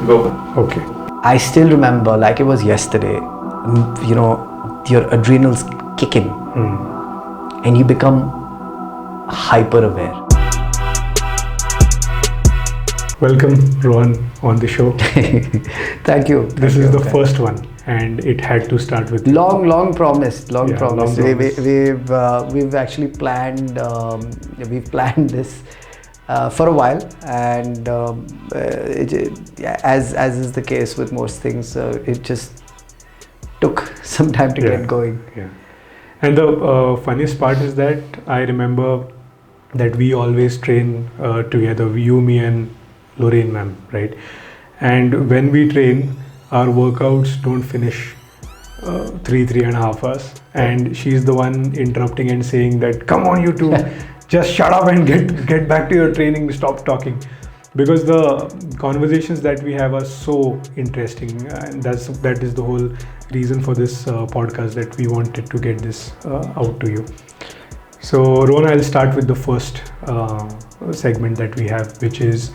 Go. Okay. I still remember like it was yesterday, you know, your adrenals kick in and you become hyper aware. Welcome, Rohan, on the show. Thank you. This is the first one, and it had to start with long promised. Long promise. We've actually planned. We've planned this for a while, and as is the case with most things, it just took some time to get going. Yeah. And the funniest part is that I remember that we always train together, you, me, and Lorraine ma'am, right? And when we train, our workouts don't finish 3.5 hours, and she's the one interrupting and saying that, come on you two, just shut up and get back to your training, stop talking, because the conversations that we have are so interesting, and that is the whole reason for this podcast, that we wanted to get this out to you. So Rohan, I'll start with the first segment that we have, which is,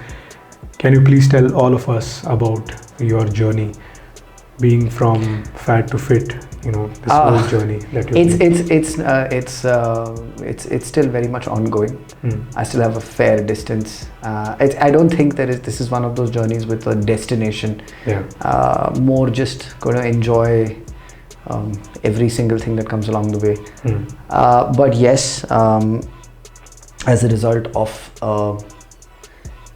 can you please tell all of us about your journey, being from fat to fit, you know, this whole journey that it's still very much ongoing. I still have a fair distance. I don't think this is one of those journeys with a destination. More just going to enjoy every single thing that comes along the way. But yes, as a result of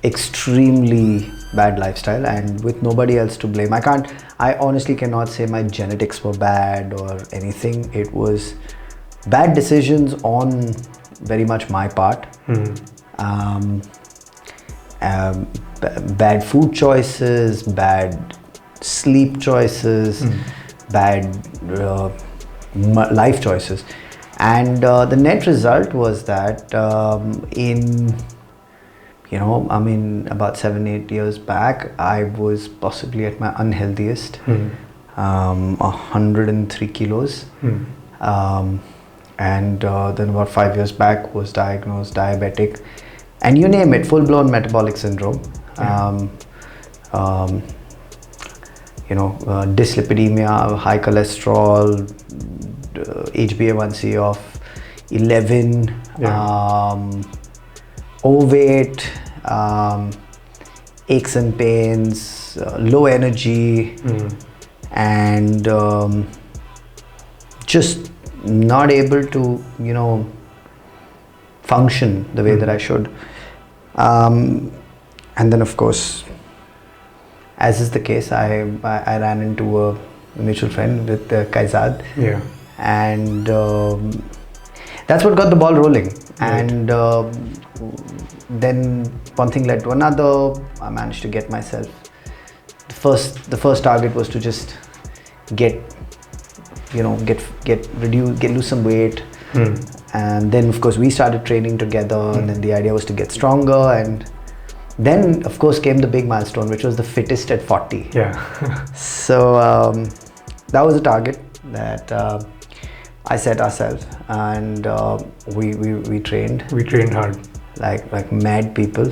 extremely bad lifestyle and with nobody else to blame, I honestly cannot say my genetics were bad or anything. It was bad decisions on very much my part. Bad food choices, bad sleep choices, bad life choices, and the net result was that about 7-8 years back, I was possibly at my unhealthiest, 103 kilos, and then about 5 years back was diagnosed diabetic, and you name it, full-blown metabolic syndrome. Dyslipidemia, high cholesterol, HbA1c of 11, overweight, aches and pains, low energy, and just not able to, function the way that I should. And then, of course, as is the case, I ran into a mutual friend with Kaizad, and that's what got the ball rolling. And then one thing led to another. I managed to get myself. The first target was to just lose some weight, and then of course we started training together, and then the idea was to get stronger, and then of course came the big milestone, which was the fittest at 40. So that was a target that I set ourselves, and we trained. We trained hard, like mad people.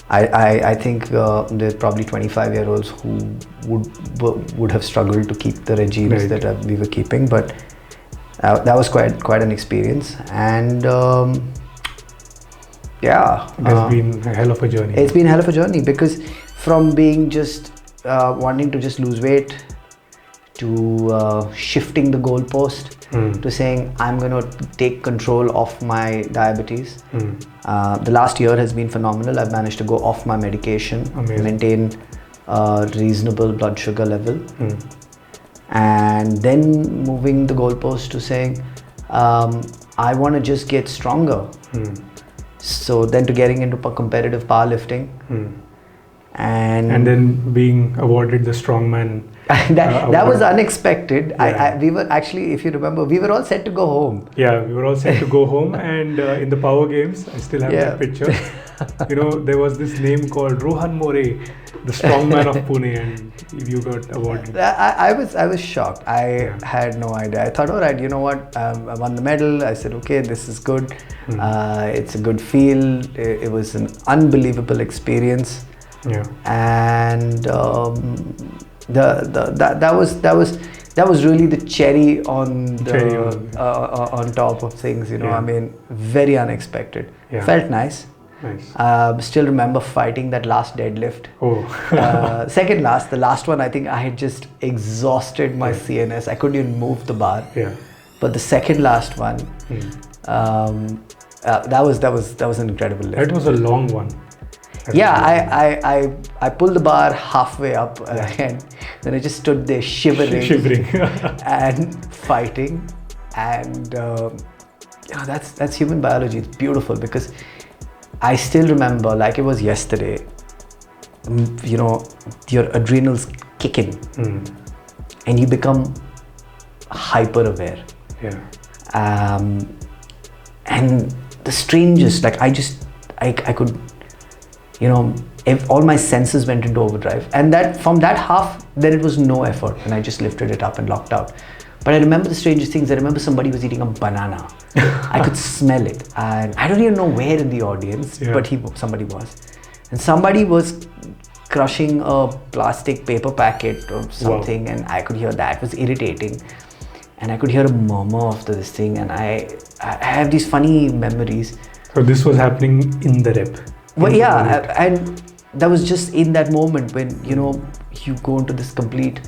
I think there's probably 25-year-olds who would have struggled to keep the regimes that we were keeping, but that was quite an experience, and it's been a hell of a journey. It's been a hell of a journey, because from being just wanting to just lose weight to shifting the goalpost to saying I'm going to take control of my diabetes. The last year has been phenomenal. I've managed to go off my medication, maintain a reasonable blood sugar level, and then moving the goalpost to saying I want to just get stronger. So then to getting into competitive powerlifting, and then being awarded the strongman. that was unexpected. We were actually, if you remember, we were all set to go home. Yeah, we were all set to go home, and in the power games, I still have that picture. There was this name called Rohan More, the strongman of Pune, and you got awarded. I was shocked. I had no idea. I thought, all right, you know what? I won the medal. I said, okay, this is good. It's a good feel. It was an unbelievable experience. Yeah. And that was really the cherry on on top of things, you know. Yeah. I mean, very unexpected. Yeah. Felt nice. Nice. Still remember fighting that last deadlift. Oh. Second last, the last one, I think I had just exhausted my Yeah. CNS. I couldn't even move the bar. Yeah. But the second last one, that was an incredible lift. That was a long one. Yeah, I pulled the bar halfway up and then I just stood there shivering and fighting, and you know, that's human biology. It's beautiful because I still remember like it was yesterday. You know, your adrenals kick in and you become hyper aware. Yeah. And the strangest, like I could, you know, if all my senses went into overdrive, and that from that half, then it was no effort, and I just lifted it up and locked out. But I remember the strangest things. I remember somebody was eating a banana. I could smell it, and I don't even know where in the audience, but somebody was, and somebody was crushing a plastic paper packet or something, and I could hear that. It was irritating, and I could hear a murmur of this thing, and I have these funny memories. So this was happening in the rep. Well, yeah, and that was just in that moment when, you know, you go into this complete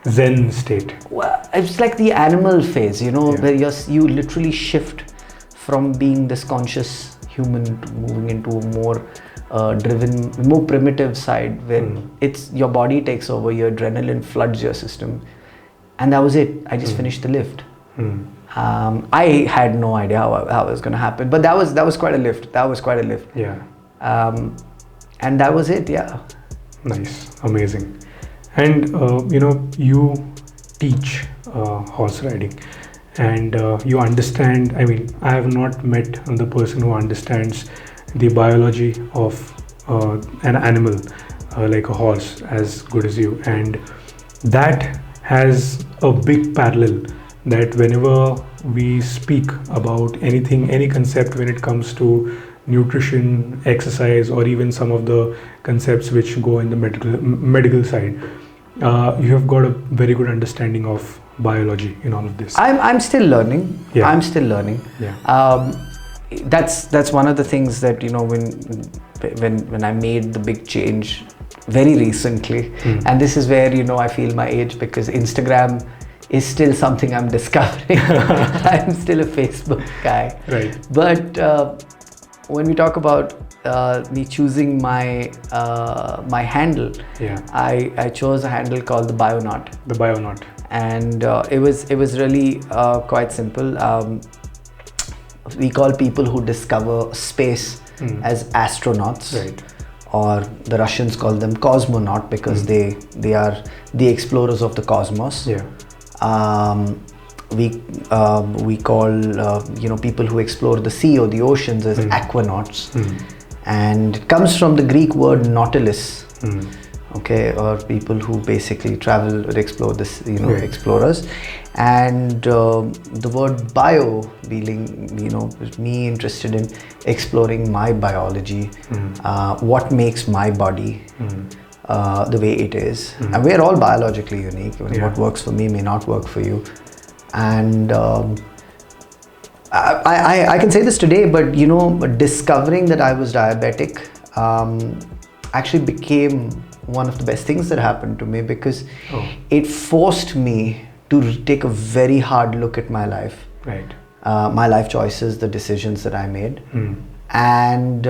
Zen state. Well, it's like the animal phase, you know, where you literally shift from being this conscious human to moving into a more driven, more primitive side where it's your body takes over, your adrenaline floods your system, and that was it. I just finished the lift. I had no idea how it was going to happen, but that was quite a lift. That was quite a lift. Yeah. And that was it. Yeah. Nice, amazing. And you know, you teach horse riding, and you understand. I mean, I have not met the person who understands the biology of an animal like a horse as good as you, and that has a big parallel. That whenever we speak about anything, any concept when it comes to nutrition, exercise, or even some of the concepts which go in the medical side, you have got a very good understanding of biology in all of this. I'm still learning. Yeah. I'm still learning. Yeah. That's one of the things that, you know, when I made the big change very recently, and this is where, you know, I feel my age, because Instagram is still something I'm discovering. I'm still a Facebook guy. Right. But when we talk about me choosing my my handle, I chose a handle called the Bionaut. The Bionaut. And it was really quite simple. We call people who discover space as astronauts. Right. Or the Russians call them cosmonaut because they are the explorers of the cosmos. Yeah. We call you know, people who explore the sea or the oceans as aquanauts, and it comes from the Greek word nautilus. Okay, or people who basically travel or explore this, you know, explorers. And the word bio being, you know, me interested in exploring my biology, what makes my body the way it is. And we're all biologically unique. What works for me may not work for you. And I can say this today, but, you know, discovering that I was diabetic actually became one of the best things that happened to me, because it forced me to take a very hard look at my life. Right. My life choices, the decisions that I made. And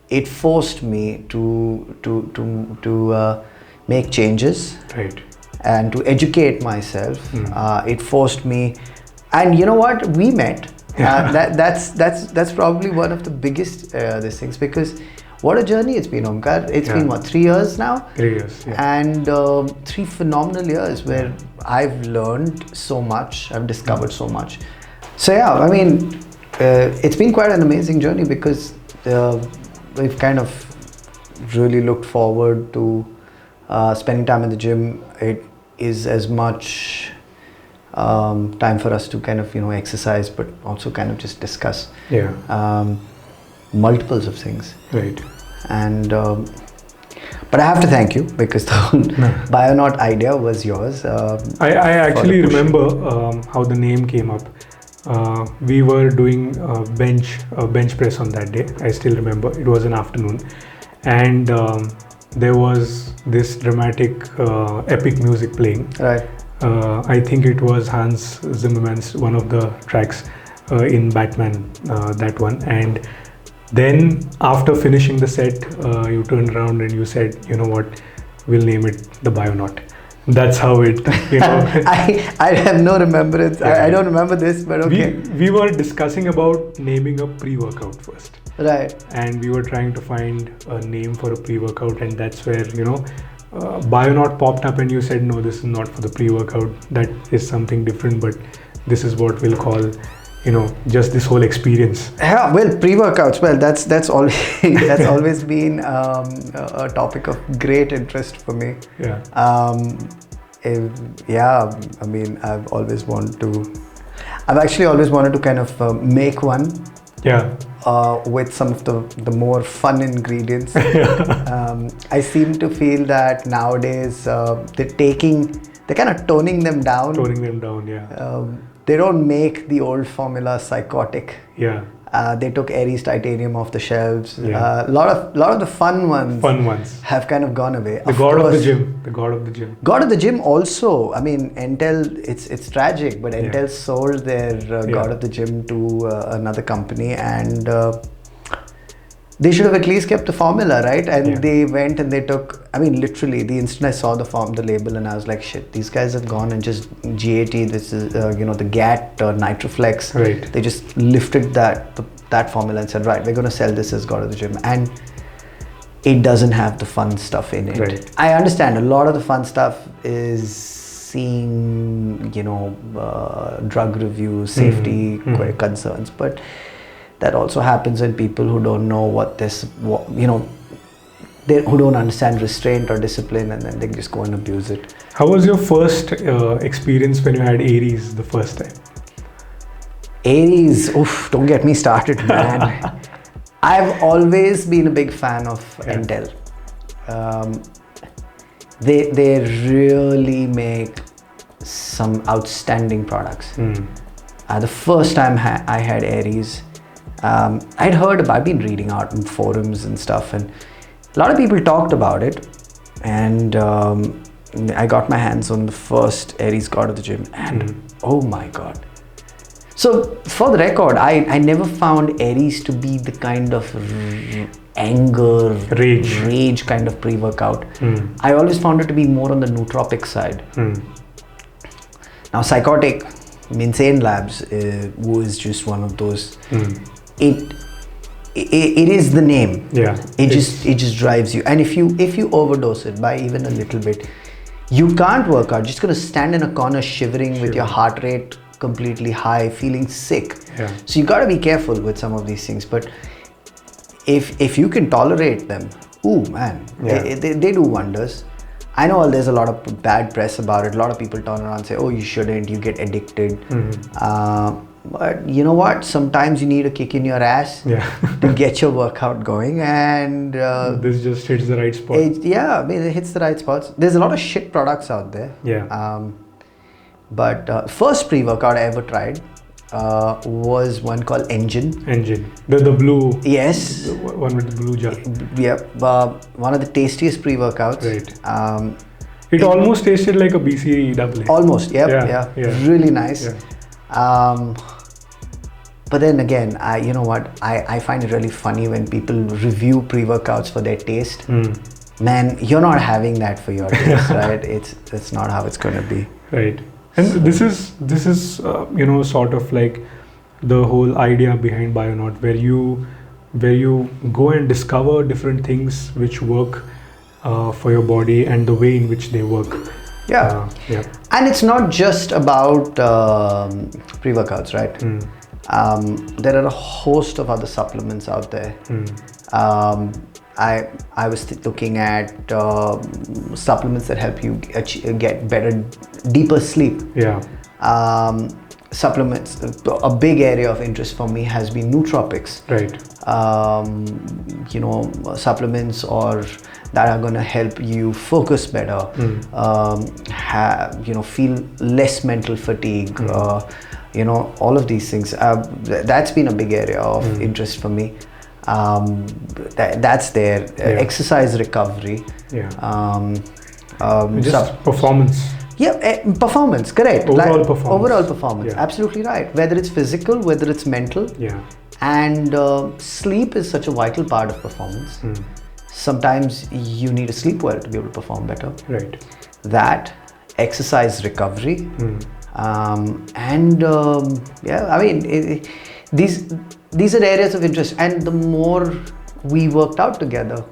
it forced me to make changes. Right. And to educate myself. It forced me, and you know what, we met. That's probably one of the biggest these things, because what a journey it's been, Omkar. It's been what, 3 years now? 3 years. Yeah. And 3 phenomenal years where I've learned so much, I've discovered so much. So yeah, I mean, it's been quite an amazing journey, because we've kind of really looked forward to spending time in the gym. It is as much time for us to kind of, you know, exercise, but also kind of just discuss multiples of things. Right. And But I have to thank you because the No. Bionaut idea was yours. I actually push. remember how the name came up. We were doing bench press on that day. I still remember. It was an afternoon, and there was this dramatic, epic music playing. Right. I think it was Hans Zimmerman's one of the tracks in Batman, that one. And then after finishing the set, you turned around and you said, "You know what? We'll name it the Bionaut." That's how it, I have no remembrance. Yeah. I don't remember this, but okay. We were discussing about naming a pre-workout first, Right. and we were trying to find a name for a pre-workout, and that's where Bionaut popped up, and you said, "No, this is not for the pre-workout. That is something different, but this is what we'll call, just this whole experience." Yeah, well, pre-workouts. Well, that's always that's always been a topic of great interest for me. Yeah. I mean, I've actually always wanted to kind of make one. Yeah. With some of the more fun ingredients. I seem to feel that nowadays they're kind of toning them down. Yeah. They don't make the old formula psychotic. Yeah. They took Aries titanium off the shelves. Yeah. A lot of the fun ones have kind of gone away. The god of the gym. God of the gym also. I mean, Intel. It's tragic, but Intel sold their God of the gym to another company, and they should have at least kept the formula, right? And they went and they took. I mean, literally, the instant I saw the label, and I was like, shit, these guys have gone and just GAT. This is the GAT Nitroflex. Right. They just lifted that formula and said, right, we're going to sell this as God of the Gym, and it doesn't have the fun stuff in it. Right. I understand a lot of the fun stuff is seeing, drug reviews, safety concerns, but that also happens when people who don't know who don't understand restraint or discipline, and then they just go and abuse it. How was your first experience when you had Aries the first time? Aries, oof, don't get me started, man. I've always been a big fan of Intel. They really make some outstanding products. The first time I had Aries, I'd been reading out in forums and stuff, and a lot of people talked about it, and I got my hands on the first Aries God of the Gym, and oh my god. So for the record, I never found Aries to be the kind of anger, rage kind of pre-workout. I always found it to be more on the nootropic side. Now Psychotic, Insane Labs, who is just one of those. It is the name. Yeah. It just drives you, and if you overdose it by even a little bit, you can't work out. You're just gonna stand in a corner shivering with your heart rate completely high, feeling sick. Yeah. So you gotta be careful with some of these things. But if you can tolerate them, ooh man, they do wonders. I know there's a lot of bad press about it. A lot of people turn around and say, oh, you shouldn't, you get addicted. But you know what? Sometimes you need a kick in your ass to get your workout going, and this just hits the right spot. It hits the right spots. There's a lot of shit products out there. But first pre-workout I ever tried was one called Engine. The blue. Yes. The one with the blue jar. Yep. One of the tastiest pre-workouts. Right. It almost tasted like a BC AA. Almost. Yep. Yeah. Really nice. Yeah. But then again, I find it really funny when people review pre-workouts for their taste. Man, you're not having that for your taste, right? It's not how it's going to be. Right. And this is sort of like the whole idea behind Bionaut, where you go and discover different things which work for your body and the way in which they work. Yeah. And it's not just about pre-workouts, right? There are a host of other supplements out there. I was looking at supplements that help you get better, deeper sleep. Supplements. A big area of interest for me has been nootropics. Right. supplements or that are going to help you focus better, feel less mental fatigue, all of these things. That's been a big area of interest for me. That's there. Exercise recovery. Just performance. Performance, correct. Overall performance. Overall performance, absolutely right. Whether it's physical, whether it's mental. And sleep is such a vital part of performance. Sometimes you need to sleep well to be able to perform better. Right. That, exercise recovery, these are areas of interest. And the more we worked out together,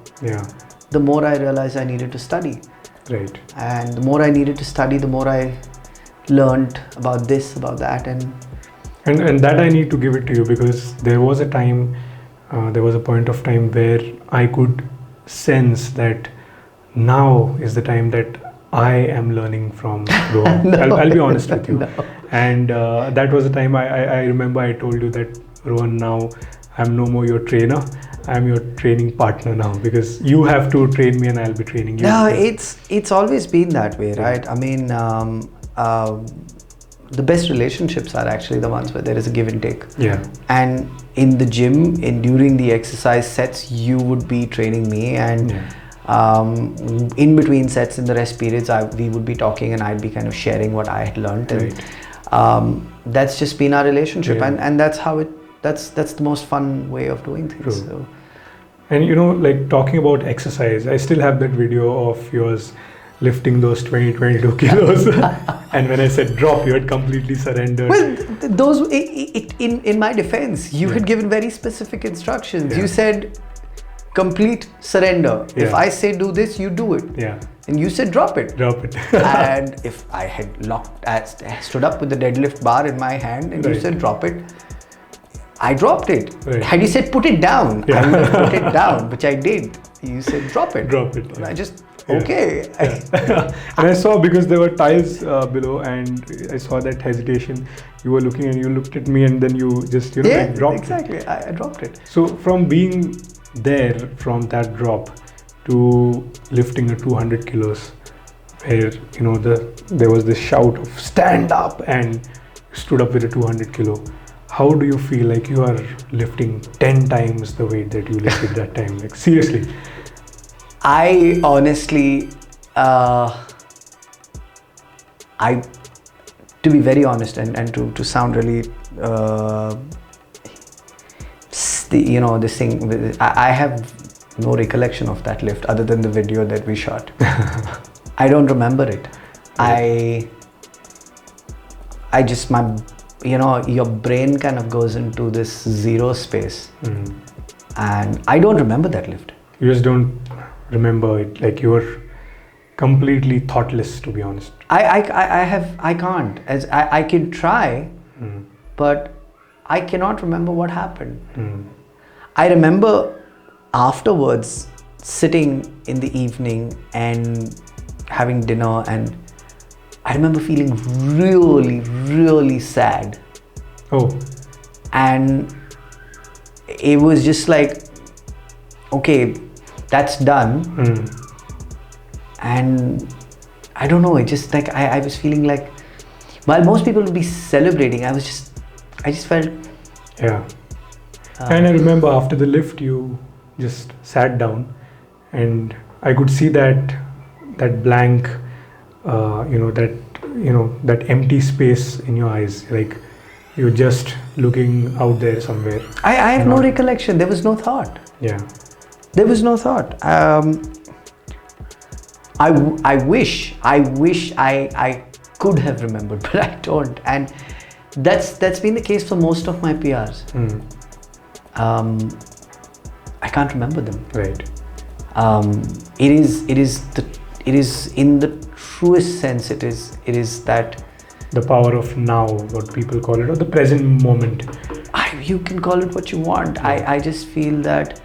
the more I realized I needed to study. Right. And the more I needed to study, the more I learned about this, about that, and that I need to give it to you, because there was a time, there was a point of time where I could sense that now is the time that I am learning from Rohan. I'll be honest with you. And that was the time I remember I told you that, Rohan, now I'm no more your trainer. I'm your training partner now, because you have to train me and I'll be training you. No, it's always been that way, right? I mean, the best relationships are actually the ones where there is a give and take. And in the gym, during the exercise sets, you would be training me, and in between sets, in the rest periods, we would be talking, and I'd be kind of sharing what I had learned. And that's just been our relationship, and that's how that's the most fun way of doing things. So. And like talking about exercise, I still have that video of yours lifting those 22 kilos. And when I said drop, you had completely surrendered. Well, those in my defense, you had given very specific instructions. You said complete surrender. If I say do this, you do it. And you said drop it. And if I had stood up with the deadlift bar in my hand and you said drop it, I dropped it. Had you said put it down, I would have put it down, which I did. You said drop it. And I just, okay. And I saw, because there were tiles below, and I saw that hesitation. You were looking and you looked at me, and then you just, like dropped it. Exactly. I dropped it. So from being there, from that drop to lifting a 200 kilos, where, there was this shout of stand up, and you stood up with a 200 kilo. How do you feel like you are lifting 10 times the weight that you lifted that time? Like, seriously. I honestly, to be very honest and to sound really, this thing, I have no recollection of that lift other than the video that we shot. I don't remember it. I just, your brain kind of goes into this zero space, and I don't remember that lift. You just don't remember it, like you were completely thoughtless, to be honest. I can't. I can try, but I cannot remember what happened. I remember afterwards sitting in the evening and having dinner, and I remember feeling really, really sad. And it was just like, okay, that's done. And I don't know, it just like, I was feeling like, while most people would be celebrating, I just felt... And I remember after the lift, you just sat down, and I could see that blank, that empty space in your eyes, like you're just looking out there somewhere. I have no recollection. There was no thought. There was no thought. I wish I could have remembered, but I don't. And that's been the case for most of my PRs. I can't remember them. It is in the truest sense. It is that the power of now, what people call it, or the present moment. You can call it what you want. I just feel that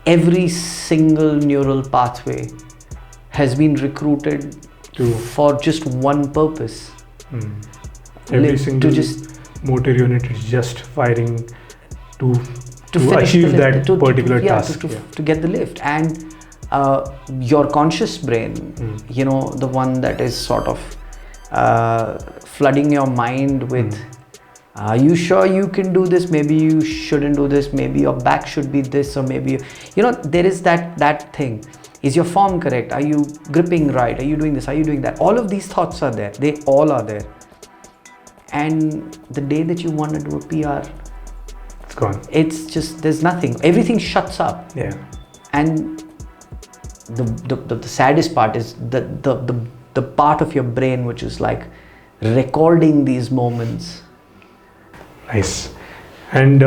every single neural pathway has been recruited for just one purpose. Every single motor unit is just firing to finish achieve the lift, that particular task. to get the lift. And your conscious brain, the one that is sort of flooding your mind with, are you sure you can do this? Maybe you shouldn't do this. Maybe your back should be this, or maybe there is that thing. Is your form correct? Are you gripping right? Are you doing this? Are you doing that? All of these thoughts are there. They all are there. And the day that you want to do a PR, it's gone. It's just, there's nothing. Everything shuts up. Yeah. And the saddest part is the part of your brain which is like recording these moments. Nice. And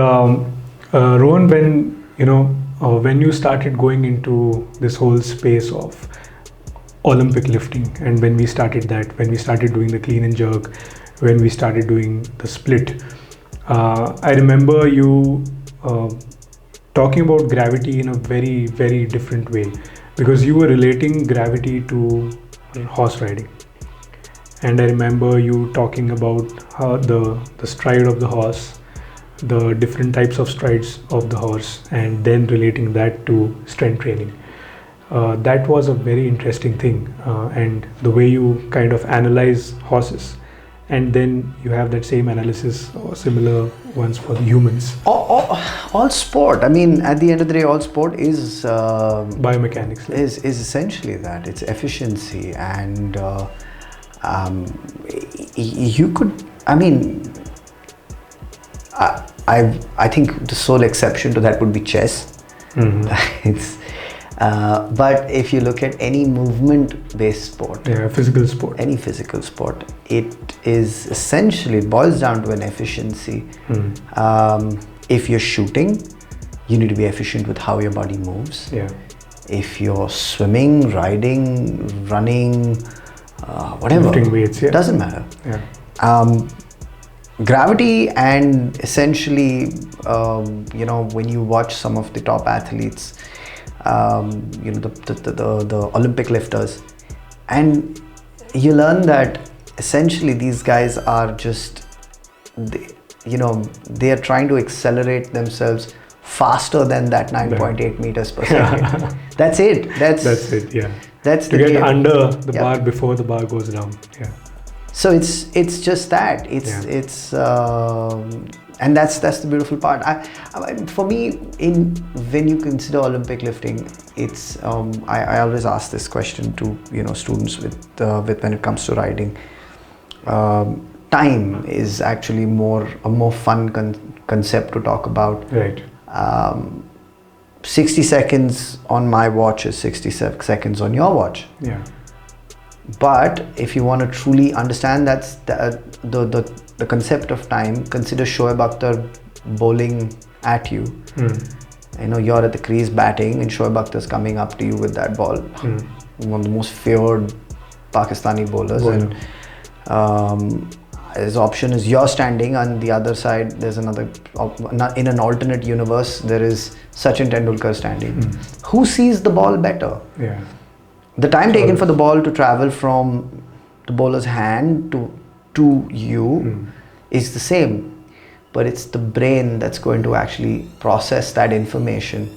Rohan, when you started going into this whole space of Olympic lifting, and when we started doing the clean and jerk, when we started doing the split, I remember you talking about gravity in a very, very different way, because you were relating gravity to horse riding. And I remember you talking about the stride of the horse, the different types of strides of the horse, and then relating that to strength training. That was a very interesting thing, and the way you kind of analyze horses, and then you have that same analysis or similar ones for the humans. All sport. I mean, at the end of the day, all sport is biomechanics. Is essentially that. It's efficiency, and you could. I mean, I think the sole exception to that would be chess. It's. But if you look at any movement-based sport, physical sport, any physical sport, it is essentially, it boils down to an efficiency. If you're shooting, you need to be efficient with how your body moves. If you're swimming, riding, running, whatever, lifting weights, doesn't matter. Gravity, and essentially, when you watch some of the top athletes, the Olympic lifters, and you learn that essentially these guys are just, they are trying to accelerate themselves faster than that 9.8 meters per second. That's it. That's it. Yeah. That's to get under the bar before the bar goes down. Yeah. So it's just that. It's and that's the beautiful part. For me, when you consider Olympic lifting, it's I always ask this question to students with when it comes to riding. Time is actually a more fun concept to talk about. Right. 60 seconds on my watch is 60 seconds on your watch. Yeah. But if you want to truly understand that's the concept of time, consider Shoaib Akhtar bowling at you. You're at the crease batting, and Shoaib Akhtar's coming up to you with that ball. One of the most feared Pakistani bowlers. And his option is you're standing on the other side. There's another, in an alternate universe, there is Sachin Tendulkar standing. Who sees the ball better? Yeah. The time taken for the ball to travel from the bowler's hand to you is the same, but it's the brain that's going to actually process that information.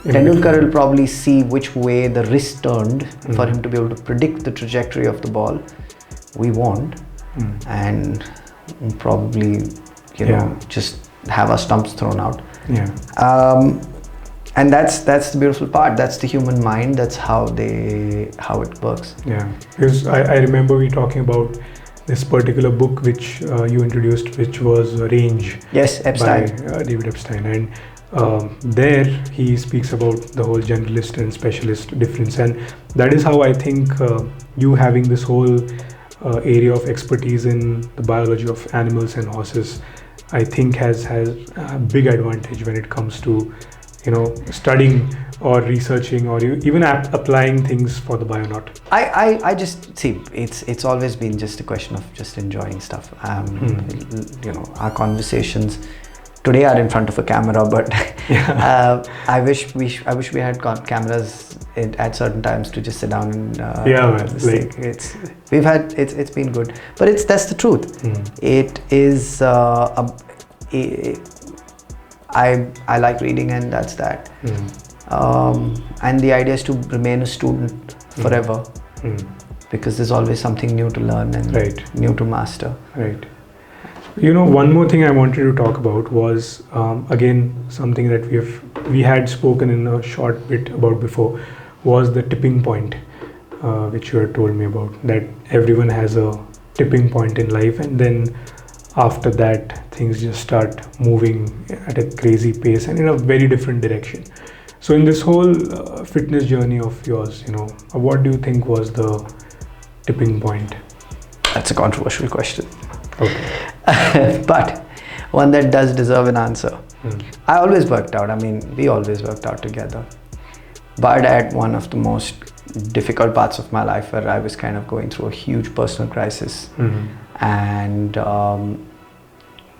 Tendulkar will probably see which way the wrist turned for him to be able to predict the trajectory of the ball. We won't, and probably just have our stumps thrown out. And that's the beautiful part. That's the human mind. That's how it works. Yeah, because I remember we talking about this particular book which you introduced, which was Range. Yes, Epstein. By David Epstein, and there he speaks about the whole generalist and specialist difference, and that is how I think you having this whole area of expertise in the biology of animals and horses, I think has a big advantage when it comes to studying or researching or even applying things for the bionaut. I just see it's always been just a question of just enjoying stuff. Our conversations today are in front of a camera, but I wish we had cameras at certain times to just sit down and it's been good, but that's the truth. It is I like reading, and that's that. And the idea is to remain a student forever, because there's always something new to learn and new to master. Right. One more thing I wanted to talk about was again something that we had spoken in a short bit about before, was the tipping point, which you had told me about, that everyone has a tipping point in life, and then after that things just start moving at a crazy pace and in a very different direction. So in this whole fitness journey of yours, what do you think was the tipping point? That's a controversial question. Okay. But one that does deserve an answer. I always worked out. I mean, we always worked out together. But at one of the most difficult parts of my life, where I was kind of going through a huge personal crisis, and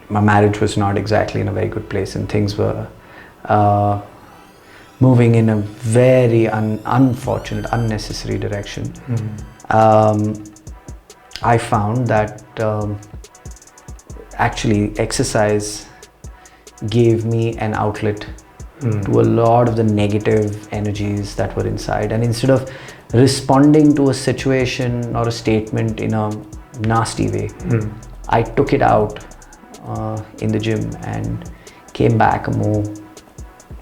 my marriage was not exactly in a very good place, and things were moving in a very unfortunate, unnecessary direction. I found that actually exercise gave me an outlet to a lot of the negative energies that were inside, and instead of responding to a situation or a statement in a nasty way, I took it out in the gym and came back a more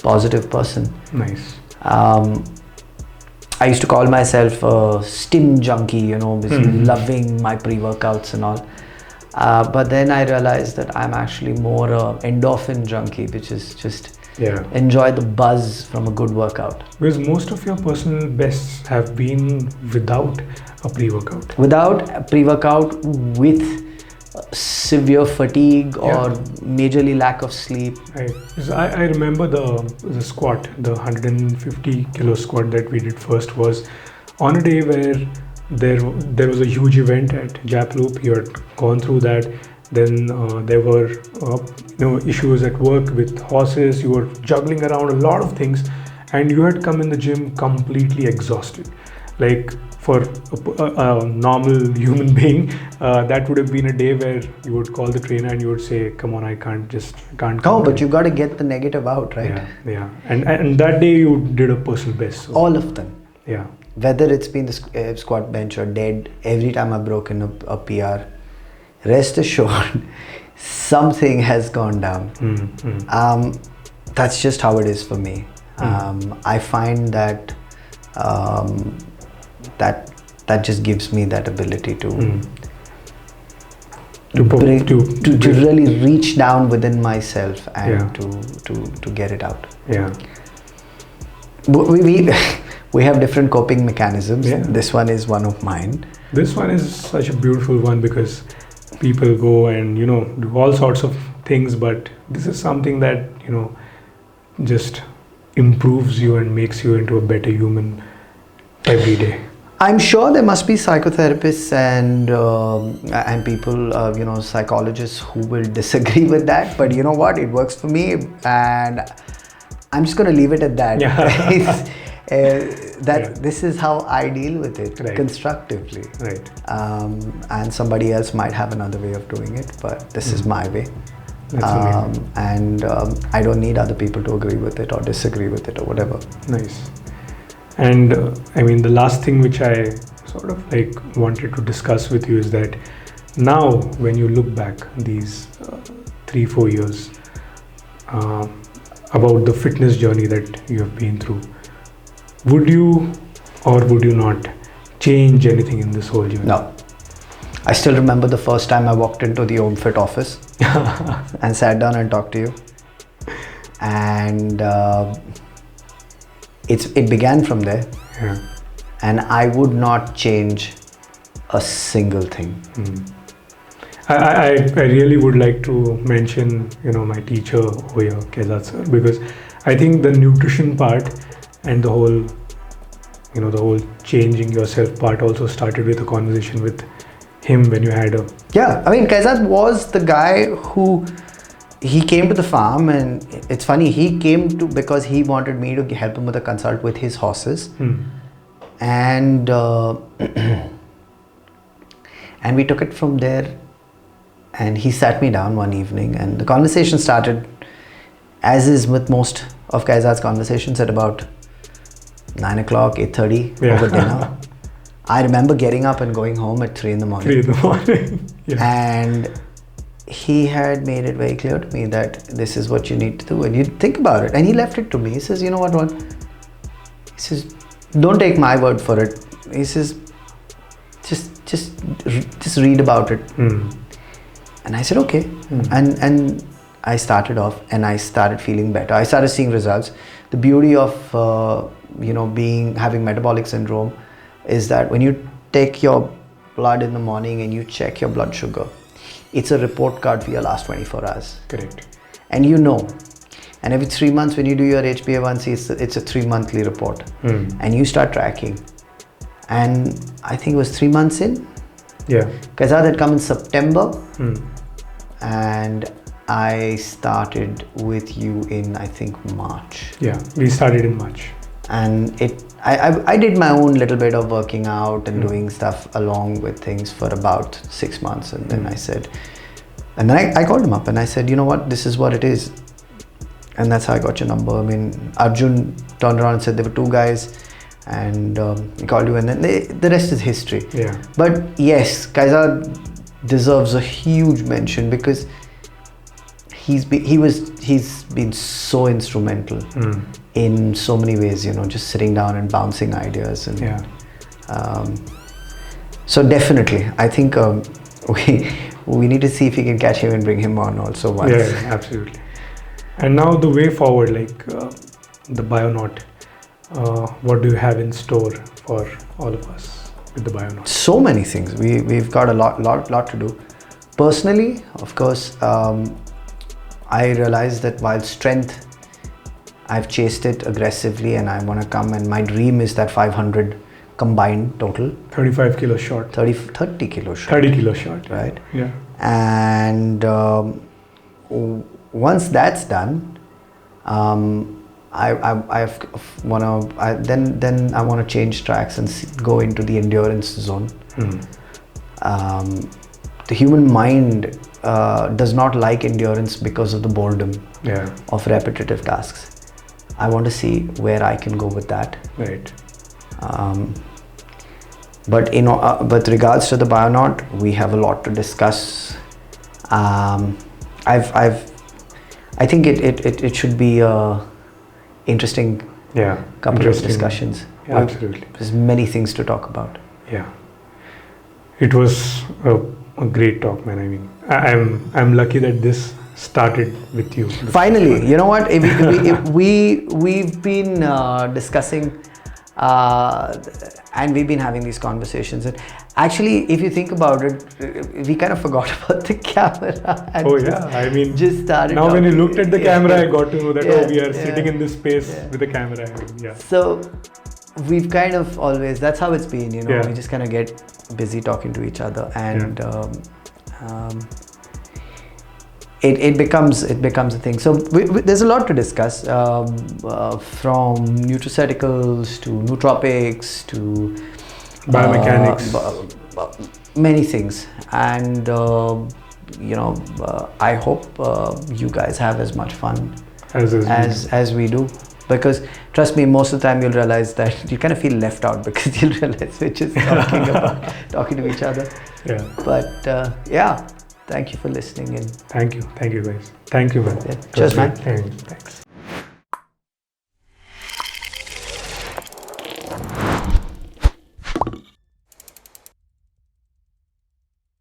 positive person. Nice. I used to call myself a stim junkie, basically loving my pre-workouts and all. But then I realized that I'm actually more a endorphin junkie, which is just enjoy the buzz from a good workout. Because most of your personal bests have been without a pre-workout. Without a pre-workout, with severe fatigue or majorly lack of sleep. Right. I remember the squat, the 150 kilo squat that we did first was on a day where there was a huge event at Japloop. You had gone through that. Then there were issues at work with horses. You were juggling around a lot of things, and you had come in the gym completely exhausted. Like for a normal human being, that would have been a day where you would call the trainer and you would say, "Come on, I can't come." Oh, but you got to get the negative out, right? Yeah. And that day you did a personal best. So. All of them. Yeah. Whether it's been the squat, bench or dead, every time I've broken a PR, rest assured, something has gone down. That's just how it is for me. I find that that just gives me that ability to really reach down within myself and to get it out. Yeah. We have different coping mechanisms. Yeah. This one is one of mine. This one is such a beautiful one because people go and do all sorts of things, but this is something that just improves you and makes you into a better human every day. I'm sure there must be psychotherapists and people, psychologists who will disagree with that. But you know what? It works for me, and I'm just going to leave it at that. Yeah. This is how I deal with it constructively. Right. And somebody else might have another way of doing it, but this is my way. And I don't need other people to agree with it or disagree with it or whatever. Nice. And the last thing which I sort of wanted to discuss with you is that now when you look back these 3-4 years about the fitness journey that you have been through, would you or would you not change anything in this whole journey? No. I still remember the first time I walked into the OmFit office and sat down and talked to you. And it began from there. Yeah. And I would not change a single thing. I really would like to mention, my teacher over here, Kezad sir, because I think the nutrition part and the whole changing yourself part also started with a conversation with him when you had a... Yeah, Kezad was the guy who, he came to the farm, and it's funny, he came to because he wanted me to help him with a consult with his horses. And and we took it from there, and he sat me down one evening and the conversation started as is with most of Kaizad's conversations, at about 9 o'clock, 8:30 Yeah. over dinner. I remember getting up and going home at 3 in the morning. 3 in the morning. Yeah. And he had made it very clear to me that this is what you need to do and you think about it. And he left it to me. He says, you know what, Ron? He says, don't take my word for it. He says, just read about it. And I said, okay. And I started off and I started feeling better. I started seeing results. The beauty of having metabolic syndrome is that when you take your blood in the morning and you check your blood sugar, it's a report card for your last 24 hours. Correct. And you know. And every 3 months when you do your HbA1c, it's a 3-monthly report. And you start tracking. And I think it was 3 months in. Yeah. Kaizad had come in September. And I started with you in, I think, March. Yeah, we started in March. And I did my own little bit of working out and doing stuff along with things for about 6 months. And then I said, and then I called him up and I said, you know what, this is what it is. And that's how I got your number. I mean, Arjun turned around and said there were 2 guys and he called you, and then the rest is history. Yeah. But yes, Kaizad deserves a huge mention because he's been so instrumental in so many ways, just sitting down and bouncing ideas. And so definitely, I think we need to see if we can catch him and bring him on also once. Yeah, absolutely. And now the way forward, like the Bionaut, what do you have in store for all of us with the Bionaut? So many things. We've got a lot to do. Personally, of course, I realized that while strength, I've chased it aggressively and I want to come, and my dream is that 500 combined total. 35 kilos short. 30 kilos short. 30 kilos short. Right? Yeah. And once that's done, I want to change tracks and go into the endurance zone. The human mind does not like endurance because of the boredom of repetitive tasks. I want to see where I can go with that. Right. But with regards to the Bionaut, we have a lot to discuss. I think it should be a interesting couple of discussions. Yeah, absolutely. There's many things to talk about. Yeah. It was a great talk, man. I mean, I'm lucky that this started with you. Finally, you know what? We've been discussing and we've been having these conversations. And actually, if you think about it, we kind of forgot about the camera. And I mean, just started. Now, when you looked at the camera, I got to know that we are sitting in this space with the camera. So we've kind of always, that's how it's been, we just kind of get busy talking to each other, and it becomes a thing. So there's a lot to discuss, from nutraceuticals to nootropics to biomechanics, many things. And I hope you guys have as much fun as we do. Because trust me, most of the time you'll realize that you kind of feel left out because you'll realize we're just talking to each other. Yeah. But thank you for listening in. Thank you guys. Thank you, man. Cheers, man. Thanks.